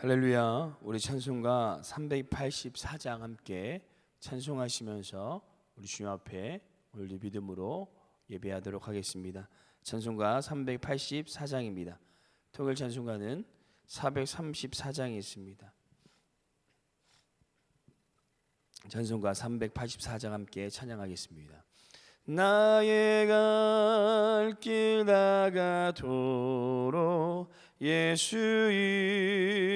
할렐루야. 우리 찬송가 384장 함께 찬송하시면서 우리 주님 앞에 오늘 믿음으로 예배하도록 하겠습니다. 찬송가 384장입니다. 토요일 찬송가는 434장이 있습니다. 찬송가 384장 함께 찬양하겠습니다. 나의 갈 길 다가도록 예수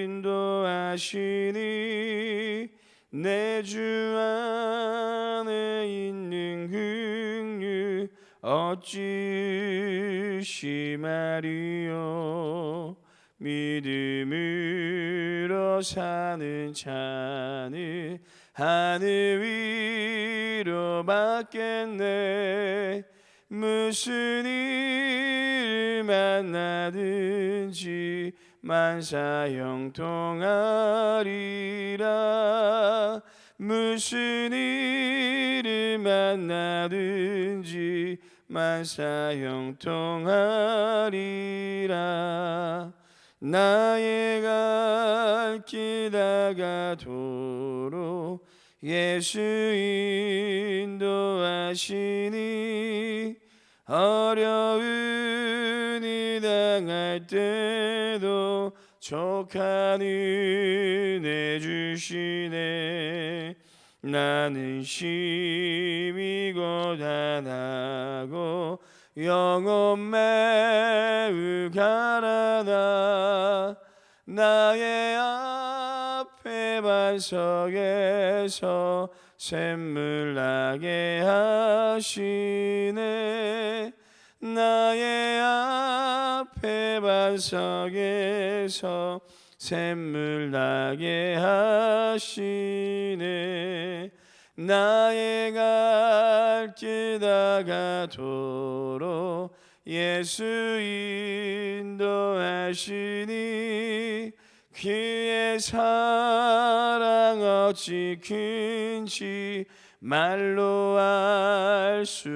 인도하시니 내 주 안에 있는 긍휼 어찌 심하리요. 믿음으로 사는 자는 하늘 위로 받겠네. 무슨 일을 만나든지 만사 형통하리라. 무슨 일을 만나든지 만사 형통하리라. 나의 갈 길 다가도록 예수 인도하시니 어려운 일 당할 때도 족한 은혜 주시네. 나는 심히 고단하고 영혼 매우 가난하. 나의 앞에 반석에서 샘물 나게 하시네. 나의 앞에 반석에서 샘물 나게 하시네. 나의 갈 길 다가도록 예수 인도하시니 그의 사랑 어찌 큰지 말로 알 수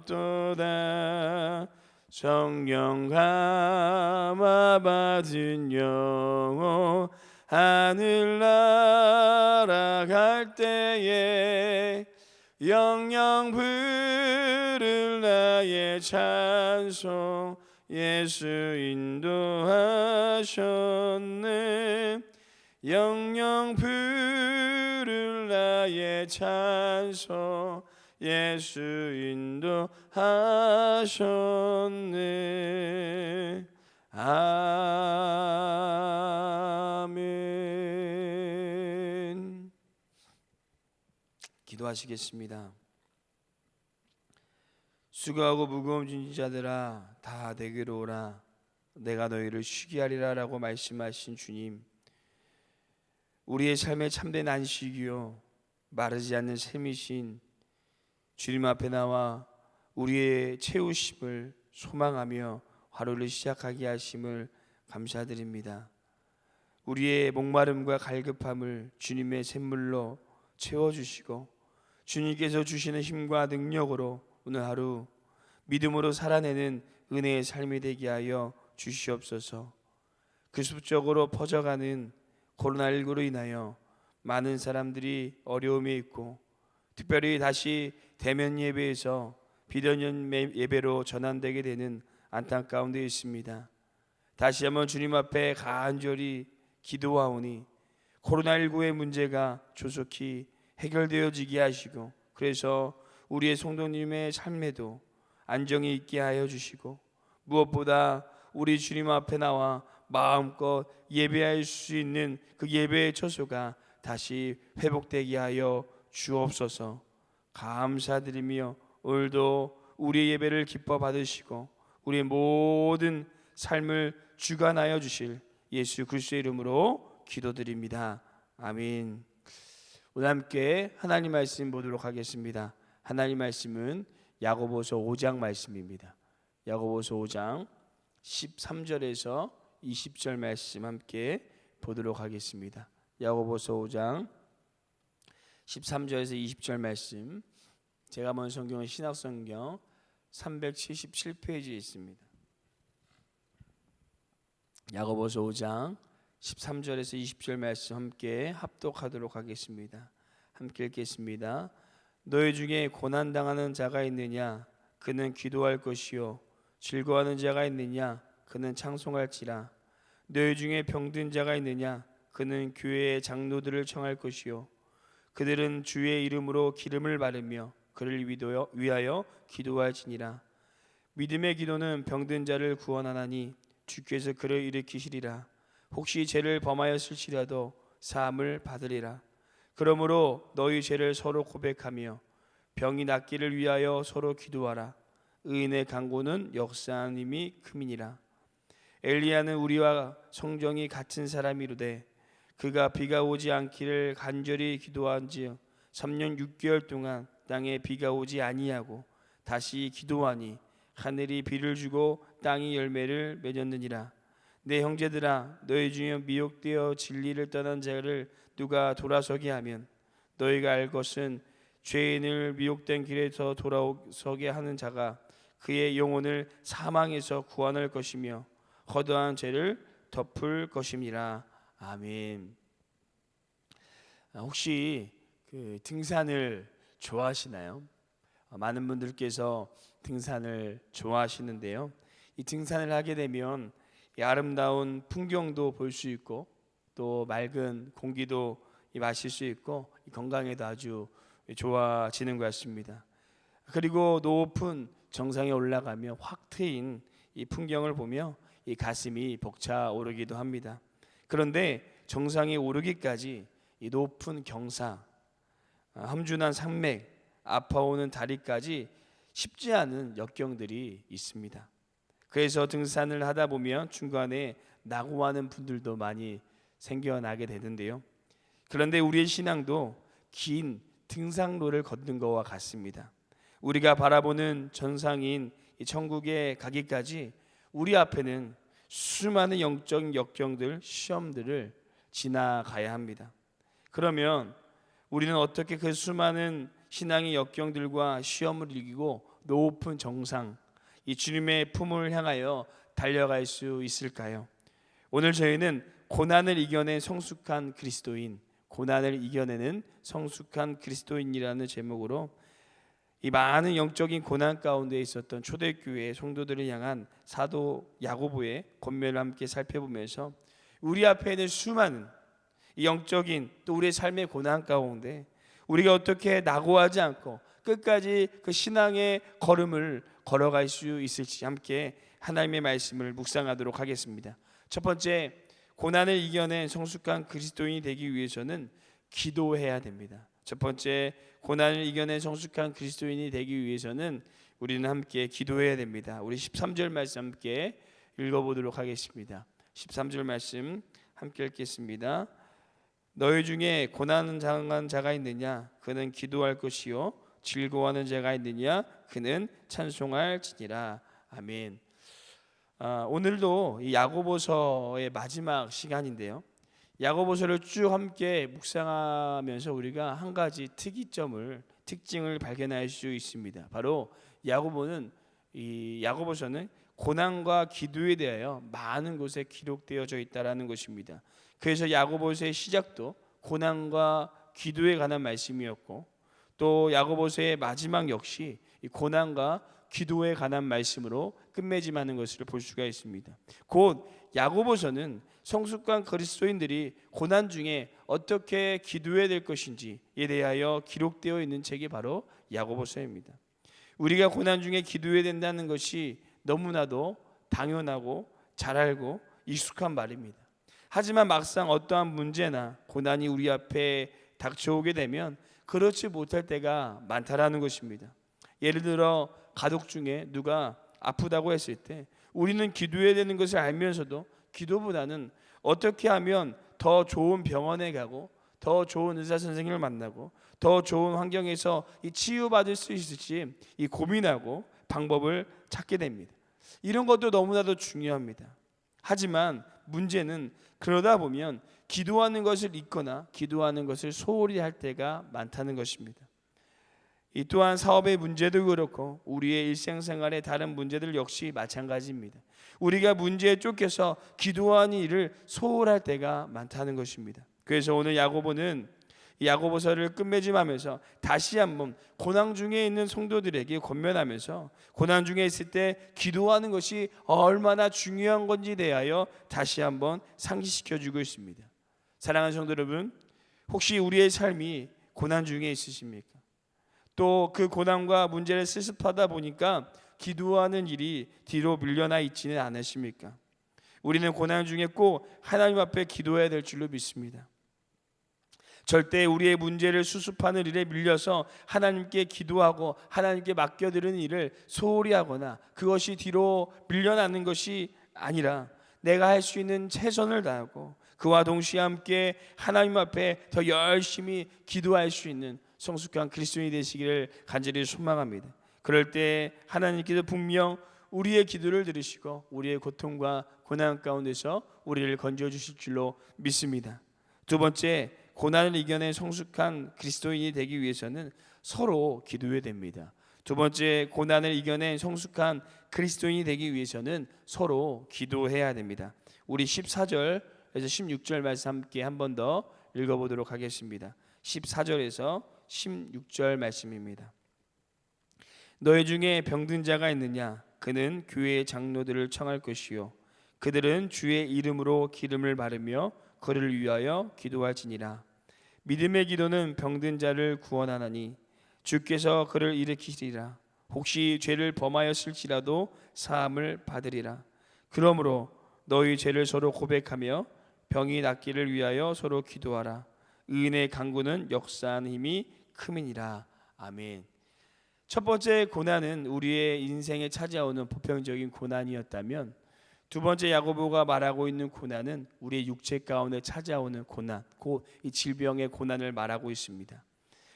없도다. 성령 감화 받은 영혼 하늘 날아갈 때에 영영 부를 나의 찬송 예수 인도하셨네. 영영 부를 나의 찬송 예수 인도하셨네. 아멘. 기도하시겠습니다. 수고하고 무거운 짐진 자들아 다 내게로 오라. 내가 너희를 쉬게 하리라 라고 말씀하신 주님, 우리의 삶의 참된 안식이요 마르지 않는 샘이신 주님 앞에 나와 우리의 채우심을 소망하며 하루를 시작하게 하심을 감사드립니다. 우리의 목마름과 갈급함을 주님의 샘물로 채워주시고 주님께서 주시는 힘과 능력으로 오늘 하루 믿음으로 살아내는 은혜의 삶이 되게 하여 주시옵소서. 급속적으로 퍼져가는 코로나19로 인하여 많은 사람들이 어려움에 있고 특별히 다시 대면 예배에서 비대면 예배로 전환되게 되는 안타까운 데 있습니다. 다시 한번 주님 앞에 간절히 기도하오니 코로나19의 문제가 조속히 해결되어지게 하시고 그래서 우리의 성도님의 삶에도 안정이 있게 하여 주시고 무엇보다 우리 주님 앞에 나와 마음껏 예배할 수 있는 그 예배의 처소가 다시 회복되게 하여 주옵소서. 감사드리며 오늘도 우리의 예배를 기뻐 받으시고 우리의 모든 삶을 주관하여 주실 예수 그리스도의 이름으로 기도드립니다. 아멘. 오늘 함께 하나님 말씀 보도록 하겠습니다. 하나님 말씀은 야고보서 5장 말씀입니다. 야고보서 5장 13절에서 20절 말씀 함께 보도록 하겠습니다. 야고보서 5장 13절에서 20절 말씀, 제가 본 성경은 신약성경 377페이지에 있습니다. 야고보서 5장 13절에서 20절 말씀 함께 합독하도록 하겠습니다. 함께 읽겠습니다. 너희 중에 고난당하는 자가 있느냐? 그는 기도할 것이요. 즐거워하는 자가 있느냐? 그는 찬송할지라. 너희 중에 병든 자가 있느냐? 그는 교회의 장로들을 청할 것이요. 그들은 주의 이름으로 기름을 바르며 그를 위하여 기도할지니라. 믿음의 기도는 병든 자를 구원하나니 주께서 그를 일으키시리라. 혹시 죄를 범하였을지라도 사함을 받으리라. 그러므로 너희 죄를 서로 고백하며 병이 낫기를 위하여 서로 기도하라. 의인의 간구는 역사하는 힘이 큼이니라. 엘리야는 우리와 성정이 같은 사람이로되 그가 비가 오지 않기를 간절히 기도한즉 3년 6개월 동안 땅에 비가 오지 아니하고 다시 기도하니 하늘이 비를 주고 땅이 열매를 맺었느니라. 내 형제들아, 너희 중에 미혹되어 진리를 떠난 자를 누가 돌아서게 하면 너희가 알 것은 죄인을 미혹된 길에서 돌아서게 하는 자가 그의 영혼을 사망에서 구원할 것이며 허다한 죄를 덮을 것임이라. 아멘. 혹시 등산을 좋아하시나요? 많은 분들께서 등산을 좋아하시는데요. 이 등산을 하게 되면 이 아름다운 풍경도 볼 수 있고 또 맑은 공기도 마실 수 있고 건강에도 아주 좋아지는 것 같습니다. 그리고 높은 정상에 올라가며 확 트인 이 풍경을 보며 이 가슴이 벅차오르기도 합니다. 그런데 정상에 오르기까지 이 높은 경사, 험준한 산맥, 아파오는 다리까지 쉽지 않은 역경들이 있습니다. 그래서 등산을 하다 보면 중간에 낙오하는 분들도 많이 생겨나게 되는데요. 그런데 우리의 신앙도 긴 등산로를 걷는 것과 같습니다. 우리가 바라보는 전상인 천국에 가기까지 우리 앞에는 수많은 영적인 역경들, 시험들을 지나가야 합니다. 그러면 우리는 어떻게 그 수많은 신앙의 역경들과 시험을 이기고 높은 정상, 이 주님의 품을 향하여 달려갈 수 있을까요? 오늘 저희는 고난을 이겨낸 성숙한 그리스도인, 고난을 이겨내는 성숙한 그리스도인이라는 제목으로 이 많은 영적인 고난 가운데 있었던 초대교회의 성도들을 향한 사도 야고보의 권면을 함께 살펴보면서 우리 앞에 있는 수많은 영적인 또 우리의 삶의 고난 가운데 우리가 어떻게 낙오하지 않고 끝까지 그 신앙의 걸음을 걸어갈 수 있을지 함께 하나님의 말씀을 묵상하도록 하겠습니다. 첫 번째, 고난을 이겨낸 성숙한 그리스도인이 되기 위해서는 기도해야 됩니다. 첫 번째, 고난을 이겨낸 성숙한 그리스도인이 되기 위해서는 우리는 함께 기도해야 됩니다. 우리 13절 말씀 함께 읽어보도록 하겠습니다. 13절 말씀 함께 읽겠습니다. 너희 중에 고난 당한 자가 있느냐? 그는 기도할 것이요. 즐거워하는 자가 있느냐? 그는 찬송할지니라. 아멘. 오늘도 이 야고보서의 마지막 시간인데요. 야고보서를 쭉 함께 묵상하면서 우리가 한 가지 특징을 발견할 수 있습니다. 바로 야고보서는 고난과 기도에 대하여 많은 곳에 기록되어져 있다라는 것입니다. 그래서 야고보서의 시작도 고난과 기도에 관한 말씀이었고 또 야고보서의 마지막 역시 이 고난과 기도에 관한 말씀으로 끝맺음하는 것을 볼 수가 있습니다. 곧 야고보서는 성숙한 그리스도인들이 고난 중에 어떻게 기도해야 될 것인지에 대하여 기록되어 있는 책이 바로 야고보서입니다. 우리가 고난 중에 기도해야 된다는 것이 너무나도 당연하고 잘 알고 익숙한 말입니다. 하지만 막상 어떠한 문제나 고난이 우리 앞에 닥쳐오게 되면 그렇지 못할 때가 많다라는 것입니다. 예를 들어 가족 중에 누가 아프다고 했을 때 우리는 기도해야 되는 것을 알면서도 기도보다는 어떻게 하면 더 좋은 병원에 가고 더 좋은 의사 선생님을 만나고 더 좋은 환경에서 치유받을 수 있을지 고민하고 방법을 찾게 됩니다. 이런 것도 너무나도 중요합니다. 하지만 문제는 그러다 보면 기도하는 것을 잊거나 기도하는 것을 소홀히 할 때가 많다는 것입니다. 이 또한 사업의 문제도 그렇고 우리의 일생생활의 다른 문제들 역시 마찬가지입니다. 우리가 문제에 쫓겨서 기도하는 일을 소홀할 때가 많다는 것입니다. 그래서 오늘 야고보는 야고보서를 끝맺음하면서 다시 한번 고난 중에 있는 성도들에게 권면하면서 고난 중에 있을 때 기도하는 것이 얼마나 중요한 건지 대하여 다시 한번 상기시켜주고 있습니다. 사랑하는 성도 여러분, 혹시 우리의 삶이 고난 중에 있으십니까? 또 그 고난과 문제를 실습하다 보니까 기도하는 일이 뒤로 밀려나 있지는 않으십니까? 우리는 고난 중에 꼭 하나님 앞에 기도해야 될 줄로 믿습니다. 절대 우리의 문제를 수습하는 일에 밀려서 하나님께 기도하고 하나님께 맡겨드리는 일을 소홀히 하거나 그것이 뒤로 밀려나는 것이 아니라 내가 할 수 있는 최선을 다하고 그와 동시에 함께 하나님 앞에 더 열심히 기도할 수 있는 성숙한 그리스도인이 되시기를 간절히 소망합니다. 그럴 때 하나님께서 분명 우리의 기도를 들으시고 우리의 고통과 고난 가운데서 우리를 건져주실 줄로 믿습니다. 두 번째, 고난을 이겨낸 성숙한 그리스도인이 되기 위해서는 서로 기도해야 됩니다. 두 번째, 고난을 이겨낸 성숙한 그리스도인이 되기 위해서는 서로 기도해야 됩니다. 우리 14절에서 16절 말씀 함께 한 번 더 읽어보도록 하겠습니다. 14절에서 16절 말씀입니다. 너희 중에 병든 자가 있느냐? 그는 교회의 장로들을 청할 것이요 그들은 주의 이름으로 기름을 바르며 그를 위하여 기도할지니라. 믿음의 기도는 병든 자를 구원하나니 주께서 그를 일으키시리라. 혹시 죄를 범하였을지라도 사함을 받으리라. 그러므로 너희 죄를 서로 고백하며 병이 낫기를 위하여 서로 기도하라. 의인의 간구는 역사하는 힘이 큼이니라. 아멘. 첫 번째 고난은 우리의 인생에 찾아오는 보편적인 고난이었다면 두 번째 야고보가 말하고 있는 고난은 우리의 육체 가운데 찾아오는 고난, 곧 이 질병의 고난을 말하고 있습니다.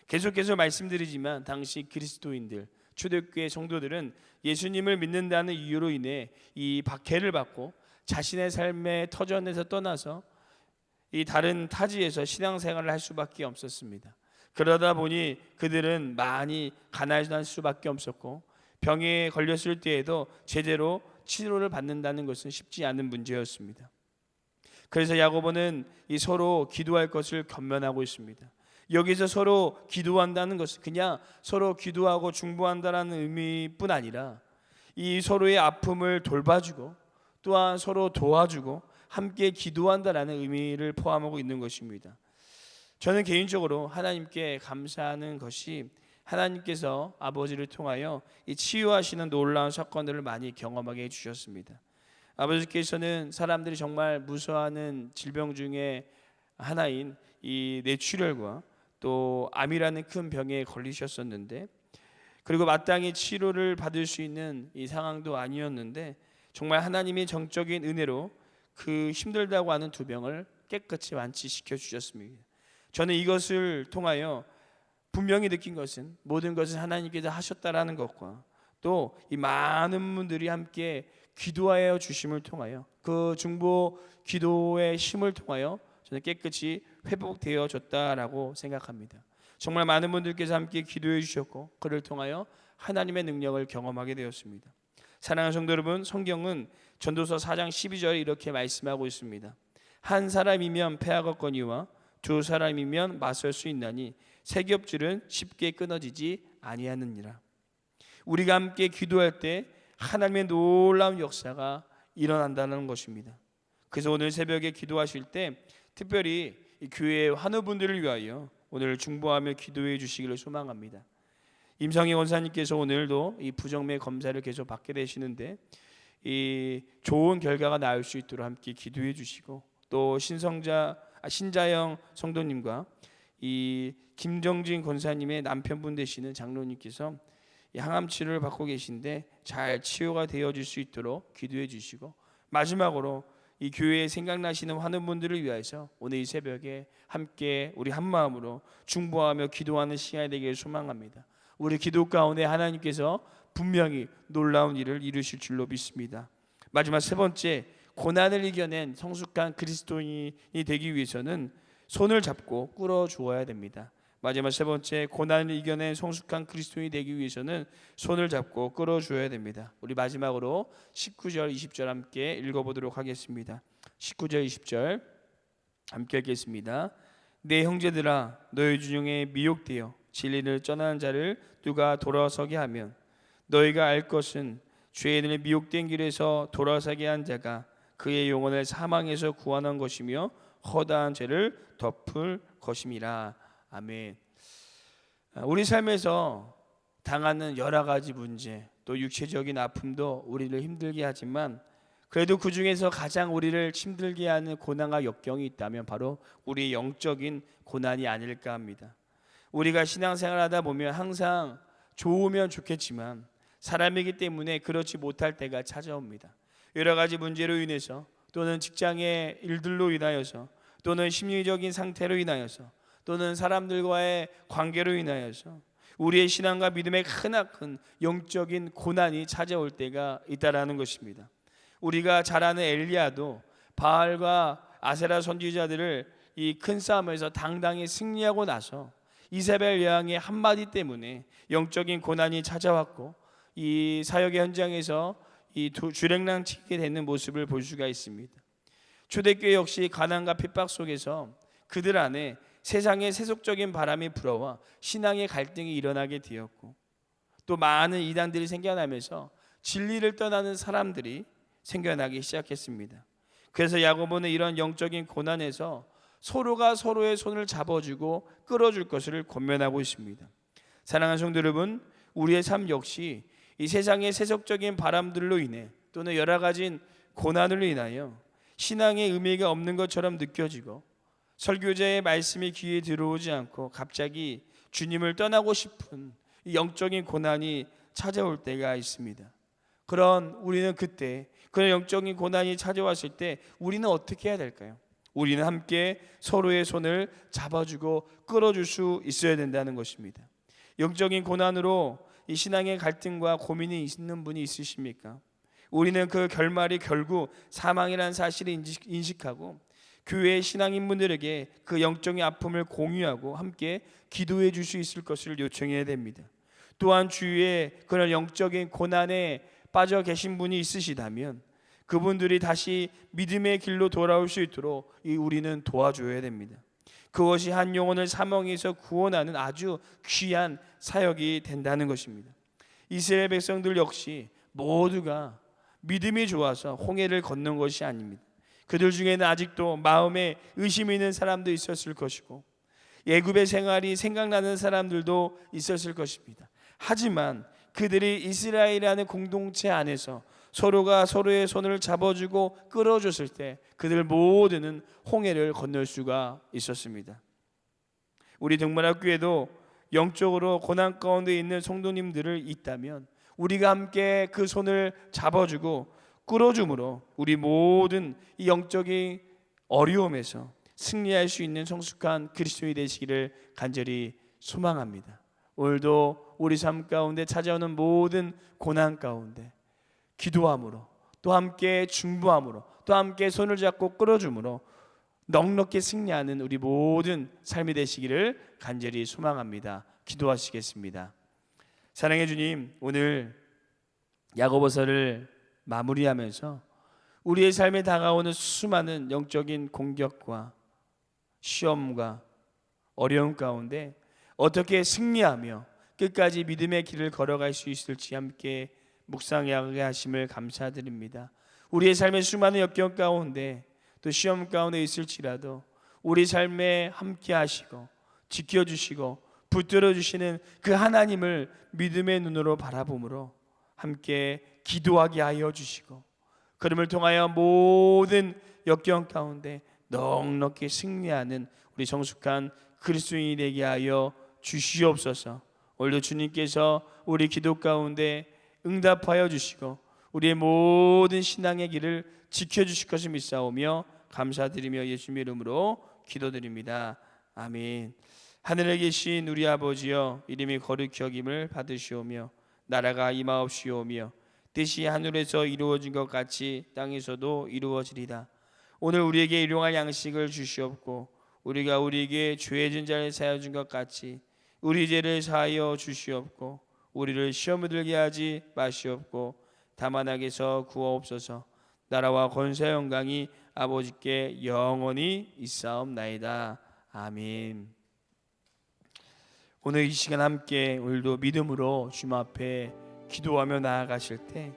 계속해서 말씀드리지만 당시 그리스도인들, 초대교회 성도들은 예수님을 믿는다는 이유로 인해 이 박해를 받고 자신의 삶의 터전에서 떠나서 이 다른 타지에서 신앙생활을 할 수밖에 없었습니다. 그러다 보니 그들은 많이 가난할 수밖에 없었고 병에 걸렸을 때에도 제대로 치료를 받는다는 것은 쉽지 않은 문제였습니다. 그래서 야고보는 이 서로 기도할 것을 권면하고 있습니다. 여기서 서로 기도한다는 것은 그냥 서로 기도하고 중보한다는 의미뿐 아니라 이 서로의 아픔을 돌봐주고 또한 서로 도와주고 함께 기도한다라는 의미를 포함하고 있는 것입니다. 저는 개인적으로 하나님께 감사하는 것이 하나님께서 아버지를 통하여 이 치유하시는 놀라운 사건들을 많이 경험하게 해주셨습니다. 아버지께서는 사람들이 정말 무서워하는 질병 중에 하나인 이 뇌출혈과 또 암이라는 큰 병에 걸리셨었는데 그리고 마땅히 치료를 받을 수 있는 이 상황도 아니었는데 정말 하나님의 정적인 은혜로 그 힘들다고 하는 두 병을 깨끗이 완치시켜 주셨습니다. 저는 이것을 통하여 분명히 느낀 것은 모든 것을 하나님께서 하셨다라는 것과 또 이 많은 분들이 함께 기도하여 주심을 통하여 그 중보 기도의 힘을 통하여 저는 깨끗이 회복되어졌다라고 생각합니다. 정말 많은 분들께서 함께 기도해 주셨고 그를 통하여 하나님의 능력을 경험하게 되었습니다. 사랑하는 성도 여러분, 성경은 전도서 4장 12절에 이렇게 말씀하고 있습니다. 한 사람이면 패하겠거니와 두 사람이면 맞설 수 있나니 세 겹줄은 쉽게 끊어지지 아니하느니라. 우리가 함께 기도할 때 하나님의 놀라운 역사가 일어난다는 것입니다. 그래서 오늘 새벽에 기도하실 때 특별히 이 교회의 환우분들을 위하여 오늘 중보하며 기도해 주시기를 소망합니다. 임성희 원사님께서 오늘도 이 부정맥 검사를 계속 받게 되시는데 이 좋은 결과가 나올 수 있도록 함께 기도해 주시고 또 신자영 성도님과 이 김정진 권사님의 남편분 되시는 장로님께서 항암 치료를 받고 계신데 잘 치유가 되어질 수 있도록 기도해 주시고 마지막으로 이 교회에 생각나시는 환우분들을 위해서 오늘 이 새벽에 함께 우리 한 마음으로 중보하며 기도하는 시간이 되기를 소망합니다. 우리 기도 가운데 하나님께서 분명히 놀라운 일을 이루실 줄로 믿습니다. 마지막 세 번째, 고난을 이겨낸 성숙한 그리스도인이 되기 위해서는 손을 잡고 끌어 주어야 됩니다. 마지막 세 번째, 고난을 이겨낸 성숙한 그리스도인이 되기 위해서는 손을 잡고 끌어줘야 됩니다. 우리 마지막으로 19절 20절 함께 읽어보도록 하겠습니다. 19절 20절 함께 읽겠습니다. 내 형제들아, 너희 중에 미혹되어 진리를 떠나는 자를 누가 돌아서게 하면 너희가 알 것은 죄인을 미혹된 길에서 돌아서게 한 자가 그의 영혼을 사망에서 구원한 것이며 허다한 죄를 덮을 것임이라. 아멘. 우리 삶에서 당하는 여러 가지 문제, 또 육체적인 아픔도 우리를 힘들게 하지만 그래도 그 중에서 가장 우리를 힘들게 하는 고난과 역경이 있다면 바로 우리의 영적인 고난이 아닐까 합니다. 우리가 신앙생활하다 보면 항상 좋으면 좋겠지만 사람이기 때문에 그렇지 못할 때가 찾아옵니다. 여러 가지 문제로 인해서, 또는 직장의 일들로 인하여서, 또는 심리적인 상태로 인하여서, 또는 사람들과의 관계로 인하여서 우리의 신앙과 믿음에 크나큰 영적인 고난이 찾아올 때가 있다라는 것입니다. 우리가 잘 아는 엘리야도 바알과 아세라 선지자들을 이 큰 싸움에서 당당히 승리하고 나서 이세벨 여왕의 한마디 때문에 영적인 고난이 찾아왔고 이 사역의 현장에서 이 주랭랑치게 되는 모습을 볼 수가 있습니다. 초대교회 역시 가난과 핍박 속에서 그들 안에 세상의 세속적인 바람이 불어와 신앙의 갈등이 일어나게 되었고, 또 많은 이단들이 생겨나면서 진리를 떠나는 사람들이 생겨나기 시작했습니다. 그래서 야고보는 이런 영적인 고난에서 서로가 서로의 손을 잡아주고 끌어줄 것을 권면하고 있습니다. 사랑하는 성도 여러분, 우리의 삶 역시 이 세상의 세속적인 바람들로 인해 또는 여러 가지 고난으로 인하여 신앙의 의미가 없는 것처럼 느껴지고 설교자의 말씀이 귀에 들어오지 않고 갑자기 주님을 떠나고 싶은 이 영적인 고난이 찾아올 때가 있습니다. 그런 우리는 그때 그런 영적인 고난이 찾아왔을 때 우리는 어떻게 해야 될까요? 우리는 함께 서로의 손을 잡아주고 끌어줄 수 있어야 된다는 것입니다. 영적인 고난으로 이 신앙의 갈등과 고민이 있는 분이 있으십니까? 우리는 그 결말이 결국 사망이라는 사실을 인식하고 교회의 신앙인분들에게 그 영적인 아픔을 공유하고 함께 기도해 줄 수 있을 것을 요청해야 됩니다. 또한 주위에 그런 영적인 고난에 빠져 계신 분이 있으시다면 그분들이 다시 믿음의 길로 돌아올 수 있도록 우리는 도와줘야 됩니다. 그것이 한 영혼을 사망에서 구원하는 아주 귀한 사역이 된다는 것입니다. 이스라엘 백성들 역시 모두가 믿음이 좋아서 홍해를 건넌 것이 아닙니다. 그들 중에는 아직도 마음에 의심이 있는 사람도 있었을 것이고 애굽의 생활이 생각나는 사람들도 있었을 것입니다. 하지만 그들이 이스라엘이라는 공동체 안에서 서로가 서로의 손을 잡아주고 끌어줬을 때 그들 모두는 홍해를 건널 수가 있었습니다. 우리 동문학교에도 영적으로 고난 가운데 있는 성도님들을 있다면 우리가 함께 그 손을 잡아주고 끌어줌으로 우리 모든 이 영적인 어려움에서 승리할 수 있는 성숙한 그리스도인이 되시기를 간절히 소망합니다. 오늘도 우리 삶 가운데 찾아오는 모든 고난 가운데 기도함으로 또 함께 중보함으로 또 함께 손을 잡고 끌어줌으로 넉넉히 승리하는 우리 모든 삶이 되시기를 간절히 소망합니다. 기도하시겠습니다. 사랑해 주님, 오늘 야고보서를 마무리하면서 우리의 삶에 다가오는 수많은 영적인 공격과 시험과 어려움 가운데 어떻게 승리하며 끝까지 믿음의 길을 걸어갈 수 있을지 함께 묵상하게 하심을 감사드립니다. 우리의 삶의 수많은 역경 가운데 또 시험 가운데 있을지라도 우리 삶에 함께 하시고 지켜주시고 붙들어 주시는 그 하나님을 믿음의 눈으로 바라봄으로 함께 기도하게 하여 주시고 그름을 통하여 모든 역경 가운데 넉넉히 승리하는 우리 성숙한 그리스도인이 되게 하여 주시옵소서. 오늘도 주님께서 우리 기도 가운데 응답하여 주시고 우리의 모든 신앙의 길을 지켜주실 것을 믿사오며 감사드리며 예수님의 이름으로 기도드립니다. 아멘. 하늘에 계신 우리 아버지여, 이름이 거룩히 여김을 받으시오며 나라가 임하옵시오며 뜻이 하늘에서 이루어진 것 같이 땅에서도 이루어지리다. 오늘 우리에게 일용할 양식을 주시옵고 우리가 우리에게 죄진 자를 사하여 준 것 같이 우리 죄를 사하여 주시옵고 우리를 시험에 들게 하지 마시옵고 다만 악에서 구하옵소서. 나라와 권세와 영광이 아버지께 영원히 있사옵나이다. 아멘. 오늘 이 시간 함께 오늘도 믿음으로 주님 앞에 기도하며 나아가실 때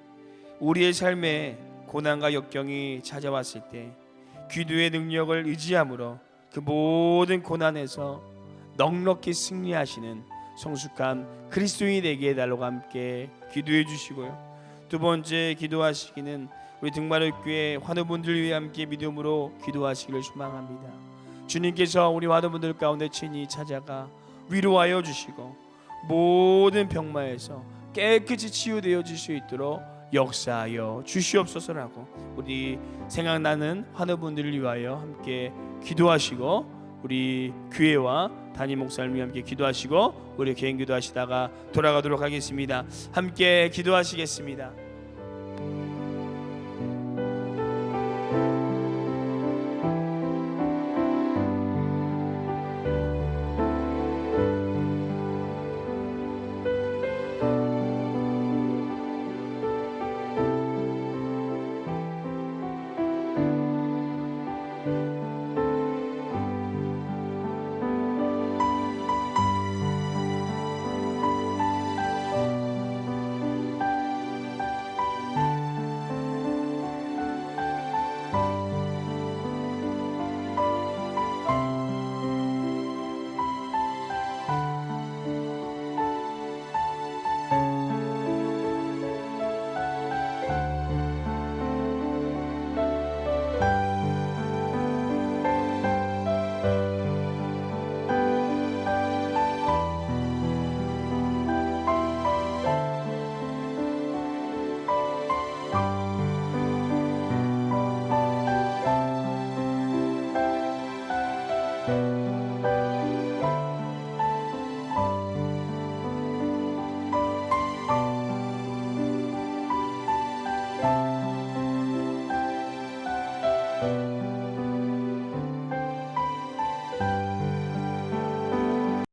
우리의 삶에 고난과 역경이 찾아왔을 때 기도의 능력을 의지함으로 그 모든 고난에서 넉넉히 승리하시는 성숙한 그리스도인이 되게 해달라고 함께 기도해 주시고요. 두 번째 기도하시기는 우리 등마을교회 환우분들 위해 함께 믿음으로 기도하시기를 소망합니다. 주님께서 우리 환우분들 가운데 친히 찾아가 위로하여 주시고 모든 병마에서 깨끗이 치유되어질 수 있도록 역사하여 주시옵소서라고 우리 생각나는 환우분들을 위하여 함께 기도하시고 우리 교회와 담임 목사님과 함께 기도하시고 우리 개인 기도하시다가 돌아가도록 하겠습니다. 함께 기도하시겠습니다.